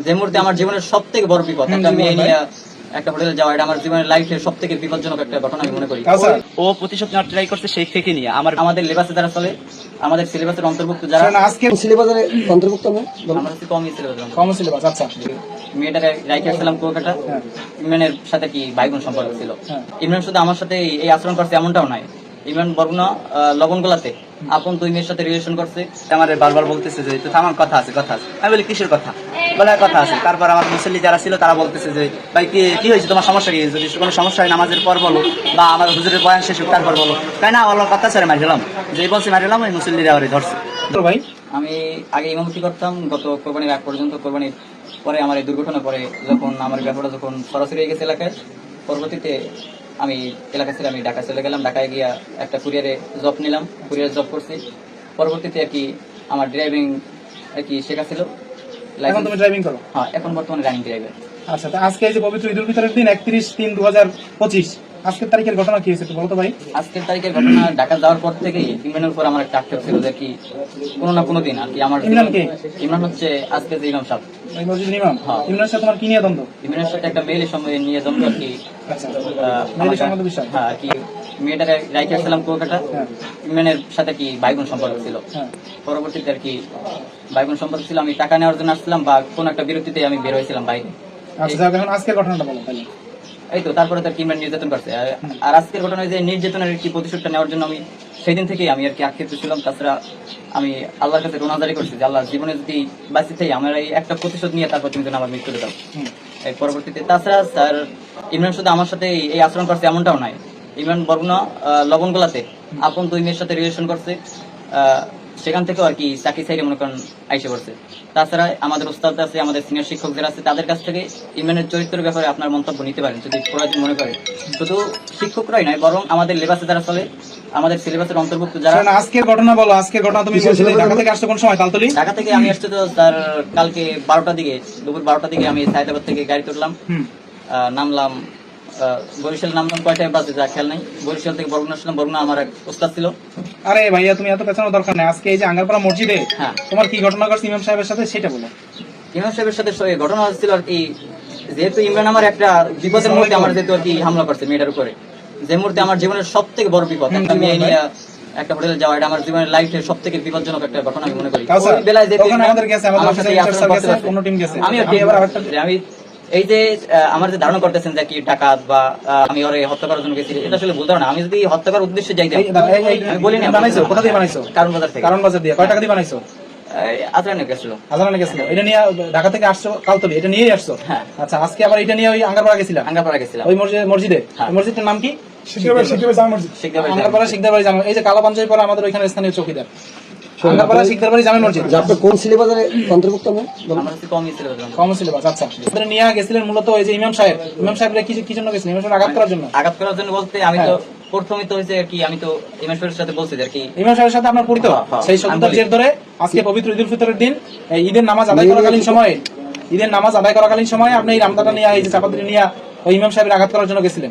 যে মুহূর্তে আমার জীবনের সব থেকে বড় বিপদ, একটা মেয়ে নিয়ে একটা হোটেলে যাওয়া, এটা আমার জীবনের লাইফের সব থেকে বিপজ্জনক একটা ঘটনা আমি মনে করি। ও প্রতিশোধ নেওয়ার ট্রাই করছে সেই থেকে নিয়ে আমাদের লেবাসে যারা চলে, আমাদের সিলেবাসের অন্তর্ভুক্ত যারা, আজকে সিলেবাসের অন্তর্ভুক্ত না, আমার হচ্ছে কমই সিলেবাস। কম সিলেবাস। আচ্ছা, মেয়েটাকে রাইখে আসছিলাম কুয়াকাটা। ইমরানের সাথে কি ভাই বোন সম্পর্ক ছিল। ইমরান শুধু আমার সাথে এই আচরণ করছে এমনটাও নয়। ইমরান বরগুনা লবণগোলাতে আপন দুই মেয়ের সাথে রিলেশন করছে। আমার বারবার বলতেছে যে তো থামান, কথা আছে কথা আছে। আমি বলি কিসের কথা? বলে কথা আছে। তারপর আমার মুসল্লি যারা ছিল তারা বলতেছে যে ভাই কি হয়েছে, তোমার সমস্যা কি? যদি কোনো সমস্যা হয় নামাজের পর বলো, বা আমার হুজুরের বয়ান শেষ হোক তারপর বলো। তাই না, আল্লাহর কথা ছেড়ে মারিলাম, যে বলছে মারিলাম, ওই মুসল্লিরা ওরে ধরছে। তো ভাই আমি আগে ইমামতি করতাম গত কোরবানির আগ পর্যন্ত। কোরবানির পরে আমার এই দুর্ঘটনা পরে যখন আমার ব্যাপারটা যখন সরাসরি হয়ে গেছে এলাকায়, পরবর্তীতে আমি এলাকা ছেড়ে আমি ঢাকা চলে গেলাম। ঢাকায় গিয়া একটা কুরিয়ারে জব নিলাম, কুরিয়ারে জব করছি। পরবর্তীতে আর কি আমার ড্রাইভিং আর কি শেখা ছিল। এখন তুমি ড্রাইভিং করো? হ্যাঁ, এখন বর্তমানে রানিং ড্রাইভার। আচ্ছা, তো আজকে এই যে পবিত্র ঈদুল ফিতরের দিন 31/3/2025, আজকের তারিখের ঘটনা কি হয়েছে একটু বলো তো ভাই। আজকের তারিখের ঘটনা, ঢাকা যাওয়ার পর থেকেই ইমরানের উপর আমার একটা আক্ষেপ ছিল যে কি কোনো না কোনো দিন আর কি আমার ইমরান কে? ইমরান হচ্ছে আজকে যে ইমাম সাহেব, এই মসজিদের ইমাম। হ্যাঁ। ইমরানের সাথে তোমার কি নিয়ে দ্বন্দ্ব? ইমরানের সাথে একটা মেয়ের সময় নিয়ে জমলো আর কি। আচ্ছা, মেয়েদের সম্বন্ধে বিষয়। হ্যাঁ, আর কি মেয়েটাকে রাইখে আসছিলাম কুয়াকাটা। ইমরানের সাথে কি ভাই বোন সম্পর্ক ছিল। পরবর্তীতে আর কি ভাই বোন সম্পর্ক ছিল, আমি টাকা নেওয়ার জন্য আসছিলাম বা কোন একটা বিরতিতে আমি বের হয়েছিলাম বাইরে। আচ্ছা, এখন আজকের ঘটনাটা বলো তাহলে। এই তো তারপরে তার কি ইমরান নির্যাতন করছে। আর আজকের ঘটনা যে নির্যাতনের কি প্রতিশোধটা নেওয়ার জন্য আমি সেই দিন থেকেই আমি আর কি আক্ষেপ ছিলাম। তাছাড়া আমি আল্লাহর কাছে রোনাজারি করছি যে আল্লাহ, জীবনে যদি বাঁচি থেকে আমার এই একটা প্রতিশোধ নিয়ে তারপর তুমি যেন আমার মৃত্যু দাও। এর পরবর্তীতে তাছাড়া স্যার ইমরান শুধু আমার সাথে এই আচরণ করছে এমনটাও নয়। ইমরান বরগুনা লবণগোলাতে আপন দুই মেয়ের সাথে রিলেশন করছে। সেখান থেকেও আর কি চাকরি সাইডে মনে করেন আইসে পড়ছে। তাছাড়া আমাদের ওস্তাদ আছে, আমাদের সিনিয়র শিক্ষক যারা আছে, তাদের কাছ থেকে ইমরানের চরিত্রের ব্যাপারে আপনার মন্তব্য নিতে পারেন যদি প্রয়োজন মনে করেন। শুধু শিক্ষকরাই নয়, বরং আমাদের লেবাসে যারা চলে, আমাদের সিলেবাসের অন্তর্ভুক্ত যারা। আজকের ঘটনা বলো। আজকের ঘটনা তুমি বলছিলে ঢাকা থেকে আসছো কোন সময়? তালতলি ঢাকা থেকে আমি আসছি তো স্যার কালকে 12টার দিকে, দুপুর 12টার দিকে আমি সায়দাবাদ থেকে গাড়ি তুললাম, নামলাম বরিশাল। নামলাম কয়টায় বাজে যা খেয়াল নাই। বরিশাল থেকে বরগুনা আসলাম। বরগুনা আমার এক ওস্তাদ ছিল। আরে ভাইয়া, তুমি এত পেছানোর দরকার নেই। আজকে এই যে আঙ্গারপাড়া মসজিদে তোমার কি ঘটনা ঘটছে ইমাম সাহেবের সাথে সেটা বলো। ইমাম সাহেবের সাথে ঘটনা হচ্ছিল আর কি, যেহেতু ইমরান আমার একটা বিপদের মধ্যে আমার যেহেতু আর কি হামলা করছে মেয়েটার উপরে, যে মুহূর্তে আমার জীবনের সব থেকে বড় বিপদ, একটা মেয়ে নিয়ে একটা হোটেলে যাওয়া, এটা আমার জীবনের লাইফের সব থেকে বিপজ্জনক একটা ঘটনা আমি মনে করি। ওই বেলায় যেহেতু আমি এই যে আমার যে ধারণা করতেছেন যে কি ডাকাত বা আমি ওরে হত্যা করার জন্য গেছি, এটা আসলে ভুল ধারণা। আমি যদি হত্যা করার উদ্দেশ্যে যাই, আমি বলি না। বানাইছো কোথা দিয়ে বানাইছো? কারণ বাজার থেকে। কারণ বাজার দিয়ে কয় টাকা দিয়ে বানাইছো? আজরানে গেছিল। আজরানে গেছিল। এটা নিয়ে ঢাকা থেকে আসছো কালতলি, এটা নিয়েই আসছো? হ্যাঁ। আচ্ছা, আজকে আবার এটা নিয়ে ওই আঙ্গারপাড়া গেছিলাম? আঙ্গারপাড়া গেছিলাম। ওই মসজিদে? ওই মসজিদের নাম কি? আঙ্গারপাড়া শিকদার বাড়ি জামে। এই যে কালো পাঞ্জাবি পরে আমাদের ওইখানে স্থানীয় চৌকিদার। আঙ্গারপাড়া শিকদার বাড়ি জামে মসজিদ। আপনি কোন সিলেবাসের অন্তর্ভুক্ত না? আমার হচ্ছে কমই সিলেবাস। কম সিলেবাস। আচ্ছা, আপনি নিয়ে গেছিলেন মূলত ওই যে ইমাম সাহেবরা কি জন্য গেছিলেন? ইমাম সাহেব আঘাত করার জন্য? আঘাত করার জন্য বলতে আমি তো প্রথমে তো হয়েছে আর কি, আমি তো ইমাম সাহেবের সাথে বলছি আর কি। ইমাম সাহেবের সাথে আপনার পরিচিত? সেই শত্রুতার জের ধরে আজকে পবিত্র ঈদুল ফিতরের দিন ঈদের নামাজ আদায় করাকালীন সময়ে আপনি এই রামদাটা নিয়ে এই যে চাপাতি নিয়ে ওই ইমাম সাহেবের আঘাত করার জন্য গেছিলেন?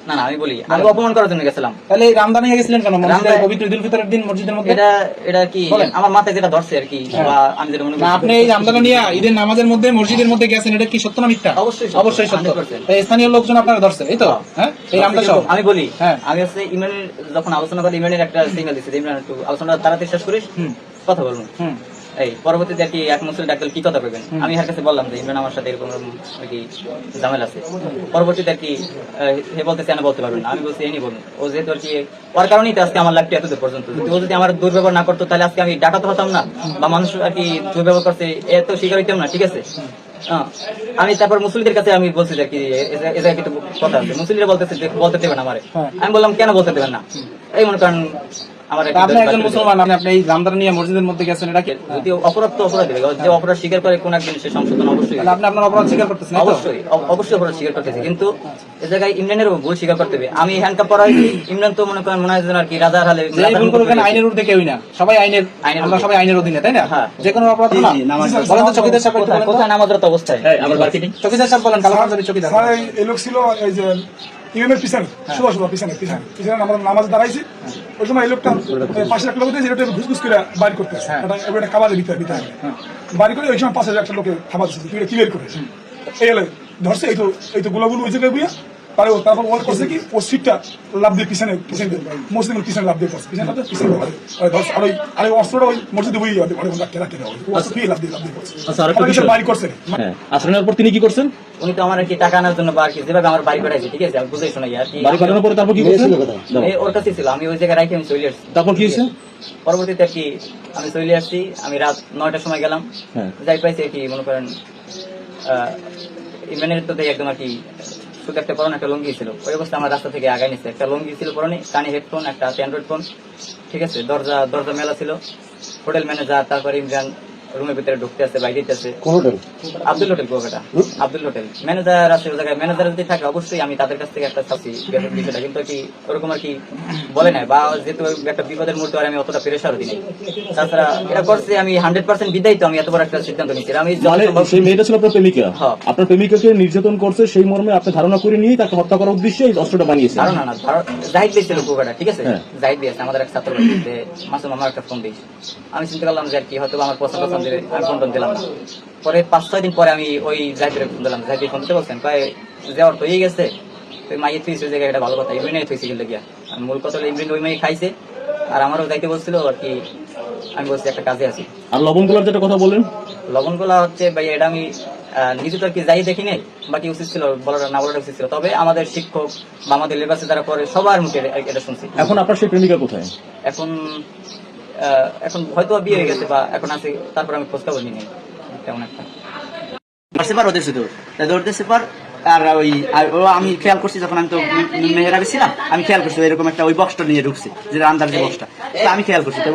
না, আমি বলি আমি অপমান করার জন্য গেছিলাম। তাহলে এই রামদা নিয়ে গেছিলেন কেন মসজিদে পবিত্র ঈদুল ফিতরের দিন মসজিদের মধ্যে? এটা কি আমার মাথায় যেটা ধরছে আর কি, বা আমি যেটা মনে করি। আপনি এই রামদাটা নিয়ে ঈদের নামাজের মধ্যে মসজিদের মধ্যে গেছেন, এটা কি সত্য না মিথ্যা? অবশ্যই সত্য। স্থানীয় লোকজন আপনারা ধরছে, এই তো? হ্যাঁ, এই রামদা সব আমি বলি। আমি হচ্ছে ইমরানের যখন আলোচনা করি, ইমরানের একটা সিগন্যাল দিচ্ছি, ইমরান একটু আলোচনা তাড়াতাড়ি শেষ করিস, কথা বলুন। এই পরবর্তীতে আর কি এক মুসলিম ডাক্তার কি কথা বলবেন, আমি এর কাছে বললাম যে ইমরান আমার সাথে এরকম আর কি ঝামেলা আছে। পরবর্তীতে আর কি হে বলতেছে আমি বলতে পারবেন না। আমি বলছি এই বলুন। ও যেহেতু আর কি ওর কারণেই তো আজকে আমার লাগছে এতদূর পর্যন্ত। ও যদি আমার দুর্ব্যবহার না করতো তাহলে আজকে আমি ডাকাতে হতাম না, বা মানুষ আর কি দুর্ব্যবহার করছে এত স্বীকার হইতাম না। ঠিক আছে, আমি তারপর মুসলিমদের কাছে আমি বলছি যে কি এটা কিন্তু কথা আছে, মুসলিমরা বলতেছে বলতে দেবেন আমারে। আমি বললাম কেন বলতে দেবেন না? এই মনে করেন আপনি একজন মুসলমান, আপনি এই রামদাটা নিয়ে মসজিদের মধ্যে গেছেন, এটা কি যদি অপরাধ তো অপরাধ দেবে, যে অপরাধ স্বীকার করে কোন একদিন সে সংশোধন অবশ্যই। আপনি আপনার অপরাধ স্বীকার করতেছেন? অবশ্যই অপরাধ স্বীকার করতেছে, কিন্তু এ জায়গায় ইমরানের ভুল স্বীকার করতে হবে। আমি হ্যান্ডকাপ পরা হয়েছি, ইমরান তো মনে করেন মনে হয় আর কি রাজার হালে ভুল করুক, আইনের ঊর্ধ্বে কেউই না, সবাই আমরা সবাই আইনের অধীনে, তাই না? যে কোনো অপরাধ না। বলেন তো চকিদার সাহেব কোথায় নামাজরত অবস্থায় চকিদার সাহেব বলেন, কালো পাঞ্জাবি চকিদার। এই লোক ছিল এই যে ইমামের পিছনে সোজা পিছনে আমরা নামাজ দাঁড়াইছি ওই সময় এই লোকটা পাশে একটা লোক দিয়েছে এটা ঘুসঘুস করে বাড়ি করতেছে এটা কাবাজের ভিতরে বাড়ি করে ওই সময় পাশে একটা লোকে থামা দিচ্ছে তুই ক্লিয়ার করে এই হলে ধরছে এই তো গোলাগুলো ওই জায়গায় বুঝা তারপর ওয়াল করছে কি ও সিটটা লাভ দিয়ে পিছনে মসজিদের পিছনে লাভ দিয়ে করছে পিছনে ধরছে আর ওই অস্ত্রটা ওই মসজিদে বই লাভ দিয়ে করছে আচ্ছা, আরেকটা বিষয়। বাড়ি করছে হ্যাঁ, আশ্রয়ের পর তিনি কি করছেন? উনি তো আমার আর কি টাকা আনার জন্য বা আর কি যেভাবে আমার বাড়ি পাঠাইছে, ঠিক আছে, আমি বুঝাই শোনাই আর কি। বাড়ি পাঠানোর পরে তারপর কি করছেন? দাও। এই ওর কাছে ছিল, আমি ওই জায়গায় রাখি আমি চলে আসছি। তারপর কি হয়েছে? পরবর্তীতে আর কি আমি চলে আসছি, আমি রাত 9টার সময় গেলাম, হ্যাঁ। যাই পাইছি আর কি মনে করেন ইমরানের তো একদম আর কি শুধু একটা পরনে একটা লুঙ্গি ছিল, ওই অবস্থা আমার রাস্তা থেকে আগাই নিচ্ছে। একটা লুঙ্গি ছিল পরনে, কানে হেডফোন, একটা অ্যান্ড্রয়েড ফোন, ঠিক আছে, দরজা মেলা ছিল। হোটেল ম্যানেজার, তারপরে ইমরান রুমের ভিতরে ঢুকতে আছে, বাইরে আছে। কোন hotel? Abdul hotel Kuakata, Abdul hotel manager আছে ওই জায়গায়। ম্যানেজার যদি থাকে অবশ্যই আমি তাদের কাছ থেকে একটা চাচ্ছি বিষয়টা, কিন্তু আর কি ওরকম আর কি বলে নাই, বা যেহেতু একটা বিপদের মুহূর্তে আর আমি অতটা প্রেশারও দিই নাই। তাছাড়া এটা করছে আমি 100% বিদায়, তো আমি এত বড় একটা সিদ্ধান্ত নিচ্ছি। আমি মানে সেই মেয়েটা ছিল আপনার প্রেমিকা, হ্যাঁ। আপনার প্রেমিকাকে নির্যাতন করছে সেই মর্মে আপনি ধারণা করে নিয়ে তাকে হত্যা করার উদ্দেশ্যে এই অস্ত্রটা বানিয়েছে। ধারণা না, জাহিদ ভাই ছিল কুয়াকাটা, ঠিক আছে, হ্যাঁ। জাহিদ ভাই আছে আমাদের এক ছাত্র বাড়িতে। মাসুম আমার একটা ফোন দিয়েছি, আমি চিন্তা করলাম যে আর কি হয়তো আমার পছন্দ দেবে, আমি ফোন দিলাম না। পরে 5-6 দিন পরে আমি ওই জাহিদের ফোন দিলাম, জাহিদ ফোন দিতে বলছেন প্রায় যাওয়ার তো হয়ে গেছে, তো মাইয়ে থুইছে ওই জায়গায়, এটা ভালো কথা, ইমরিনে থুইছে কিন্তু গিয়া মূল কথা হলো ইমরিন ওই মাইয়ে খাইছে, আর আমারও যাইতে বলছিল আর কি। আমি বলছি একটা কাজে আছি। আর লবণ তোলার যেটা কথা বললেন, লবণ গোলা হচ্ছে ভাই, এটা আমি নিজে তো আর কি যাই দেখি নাই, বাকি উচিত ছিল বলাটা না বলাটা উচিত ছিল। তবে আমাদের শিক্ষক বা আমাদের লেবাসে যারা পরে সবার মুখে এটা শুনছি। এখন আপনার সেই প্রেমিকা কোথায়? এখন হয়তো বিয়ে হয়ে গেছে বা এখন আছে, তারপর আমি খোঁজ খবর নিই নাই তেমন একটা। মারছে পার ওদের শুধু দৌড়তেছে পার। আর আমি খেয়াল করছি যখন আমি তো মেহেরাবে ছিলাম, আমি খেয়াল করছি এরকম একটা ওই বক্সটা নিয়ে ঢুকছে, যেটা আন্দার যে বক্সটা, আমি খেয়াল করছি। তো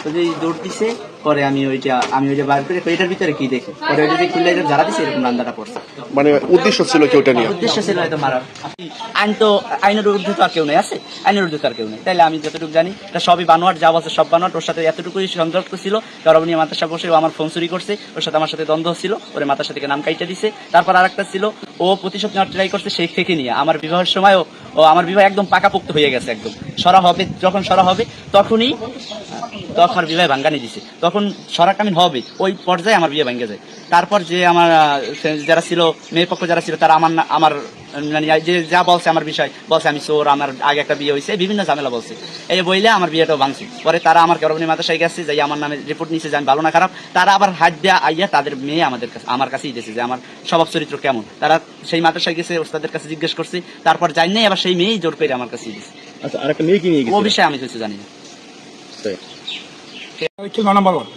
ওই দৌড় দিছে, পরে আমি ওইটা বার করে এটার ভিতরে কি দেখি, পরে ওইটা খুললে যারা দিছে এরকম রান্দাটা পড়ছে। মানে উদ্দেশ্য ছিল কি ওটা নিয়ে? উদ্দেশ্য ছিল হয়তো মারার। আইনের ঊর্ধ্বে তো আর কেউ নেই, আছে আইনের ঊর্ধ্বে তো আর কেউ নেই। তাইলে আমি যতটুকু জানি এটা সবই বানোয়াট, যা বলছে সব বানোয়াট। ওর সাথে এতটুকুই সংযুক্ত ছিল, কারণ উনি মাথার সাথে বসে ও আমার ফোন চুরি করছে, ওর সাথে আমার সাথে দ্বন্দ্ব ছিল, ওর মাথার সাথে নাম কাইটা দিছে। তারপর আরেকটা ছিল, ও প্রতিশোধ নেওয়ার ট্রাই করছে সেই থেকে নিয়ে। আমার বিবাহের সময় ও আমার বিবাহ একদম পাকাপোক্ত হয়ে গেছে, একদম যখন সরা হবে তখন বিবাহ ভাঙ্গানি দিছে, তখন সরাকালীন হবে ওই পর্যায়ে আমার বিয়ে ভাঙ্গে যায়। তারপর যে আমার যারা ছিল মেয়ের পক্ষ যারা ছিল, তারা আমার মানে যে যা বলছে আমার বিষয় বলছে, আমি চোর, আমার আগে একটা বিয়ে হয়েছে, বিভিন্ন ঝামেলা বলছে। এই বইলে আমার বিয়েটাও ভাঙছে। পরে তারা আমার গরবনী মাদ্রাসায় গেছে, যাই আমার নামে রিপোর্ট নিচ্ছে যে আমি ভালো না খারাপ। তারা আবার হাত দেওয়া আইয়া তাদের মেয়ে আমার কাছেই দিয়েছে যে আমার স্বভাব চরিত্র কেমন। তারা সেই মাদ্রাসায় গেছে, ওস্তাদের কাছে জিজ্ঞেস করছে, তারপর জানি নাই, আবার সেই মেয়েই জোর করে আমার কাছেই দিয়েছে। আচ্ছা, আর একটা মেয়ে কি নিয়ে ও গেছে? বিষয়ে আমি কিছু জানি না। নাম্বার 1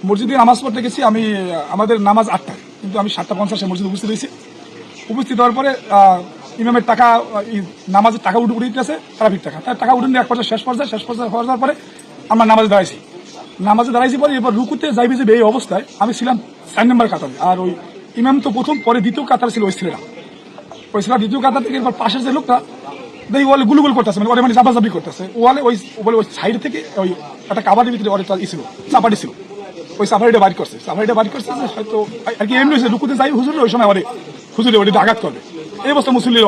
মসজিদে নামাজ পড়তে গেছি আমি। আমাদের নামাজ 8টায়, কিন্তু আমি 7:50 মসজিদে উপস্থিত হয়েছি। উপস্থিত হওয়ার পরে ইমামের টাকা, নামাজের টাকা উঠে দিতেছে, ট্রাফিক টাকা, তার টাকা উঠে নিয়ে এক পর্যায়ে শেষ পর্যায়ে হওয়ার যাওয়ার পরে আমরা নামাজে দাঁড়াইছি পরে এবার রুকুতে যাইবে যে এই অবস্থায় আমি ছিলাম 4 নম্বর কাতারে, আর ওই ইমাম তো প্রথম, পরে দ্বিতীয় কাতার ছিল ওই ছেলেরা। দ্বিতীয় কাতার থেকে এবার পাশের যে লোকটা দেখি ওয়ালে গুলগুল করতেছে, মানে জাবাজাবি করতেছে ওয়ালে, ওই সাইড থেকে ওই একটা কাবাডির ভিতরে ছিল, চাপাটি ছিল, ওই সাফারিটা বাড়ি করছে হয়তো আর কি এমনি রুকুতে যাই হুজুরে, ওই সময় হুজুরে ওটা আঘাত করবে এই অবস্থা মুসল্লি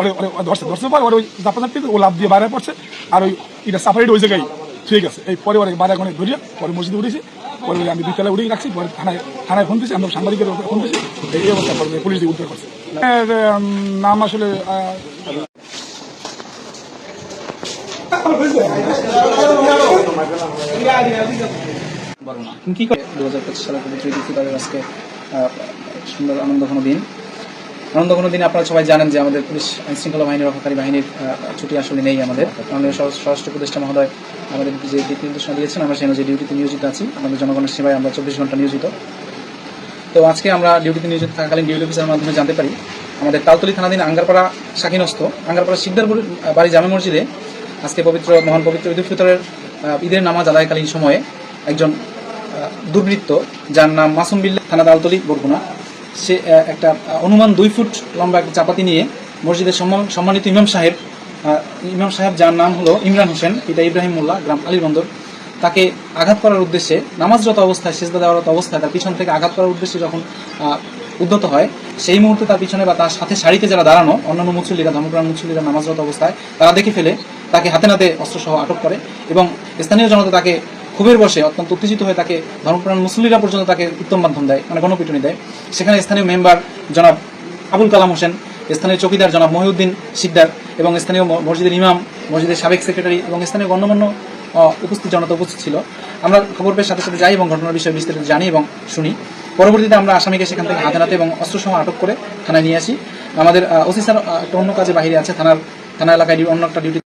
ধরছে পরে ওই জাপাজাপি ও লাভ দিয়ে বাইরে পড়ছে, আর ওই এটা সাফারিটা ওই জায়গায় ঠিক আছে। এই পরে বাইরে অনেক ধরিয়া পরে মসজিদে উঠেছি, পরে আমি 2 তলায় উঠেই রাখছি, পরে থানায় ফোন দিয়েছি, আমরা সাংবাদিকের ফোন দিয়েছি, এই অবস্থা পরে পুলিশ দিয়ে উদ্ধার করছে। নাম আসলে কি করে 2025 সালের পবিত্র ঈদ উল ফিতরের আজকে সুন্দর আনন্দঘন দিনে আপনারা সবাই জানেন যে আমাদের পুলিশ আইন শৃঙ্খলা বাহিনী রক্ষাকারী বাহিনীর ছুটি আসলে নেই। আমাদের স্বরাষ্ট্র উপদেষ্টা মহোদয় আমাদের যে দিক নির্দেশনা দিয়েছেন, আমরা সেই অনুযায়ী ডিউটিতে নিয়োজিত আছি। আমাদের জনগণের সেবায় আমরা 24 ঘন্টা নিয়োজিত। তো আজকে আমরা ডিউটিতে নিয়োজিত থাকাকালীন ডিউটি অফিসারের মাধ্যমে জানতে পারি আমাদের তালতলী থানাধীন আঙ্গারপাড়া শাকিনস্থ আঙ্গারপাড়া শিকদার বাড়ি জামে মসজিদে আজকে মহান পবিত্র ঈদ উল ফিতরের ঈদের নামাজ আদায়কালীন সময়ে একজন দুর্বৃত্ত, যার নাম মাসুম বিল্লাহ, থানা তালতলী, বরগুনা, সে একটা অনুমান 2 ফুট লম্বা একটা চাপাতি নিয়ে মসজিদের সম্মানিত ইমাম সাহেব যার নাম হলো ইমরান হোসেন, পিতা ইব্রাহিম মোল্লা, গ্রাম আলীবন্দর, তাকে আঘাত করার উদ্দেশ্যে নামাজরত অবস্থায়, সেজদা দেওয়ারত অবস্থায় তার পিছন থেকে আঘাত করার উদ্দেশ্যে যখন উদ্ধত হয়, সেই মুহূর্তে তার পিছনে বা তার সাথে সারিতে যারা দাঁড়ানো অন্যান্য মুসল্লিরা, ধর্মপ্রাণ মুসল্লিরা নামাজরত অবস্থায় তারা দেখে ফেলে তাকে হাতে নাতে অস্ত্রসহ আটক করে এবং স্থানীয় জনতা তাকে ক্ষোভের বশে অত্যন্ত উত্তেজিত হয়ে তাকে ধর্মপ্রাণ মুসল্লিরা পর্যন্ত তাকে উত্তম মাধ্যম দেয়, মানে গণপিটুনি দেয়। সেখানে স্থানীয় মেম্বার জনাব আবুল কালাম হোসেন, স্থানীয় চৌকিদার জনাব মহিউদ্দিন শিকদার এবং স্থানীয় মসজিদের ইমাম, মসজিদের সাবেক সেক্রেটারি এবং স্থানীয় গণ্যমান্য উপস্থিত জনতা উপস্থিত ছিল। আমরা খবর পেয়ে সাথে সাথে যাই এবং ঘটনার বিষয়ে বিস্তারিত জানি এবং শুনি। পরবর্তীতে আমরা আসামিকে সেখান থেকে হাতে নাতে এবং অস্ত্রসহ আটক করে থানায় নিয়ে আসি। আমাদের ওসি স্যার একটা অন্য কাজে বাইরে আছে, থানা এলাকায় অন্য একটা ডিউটি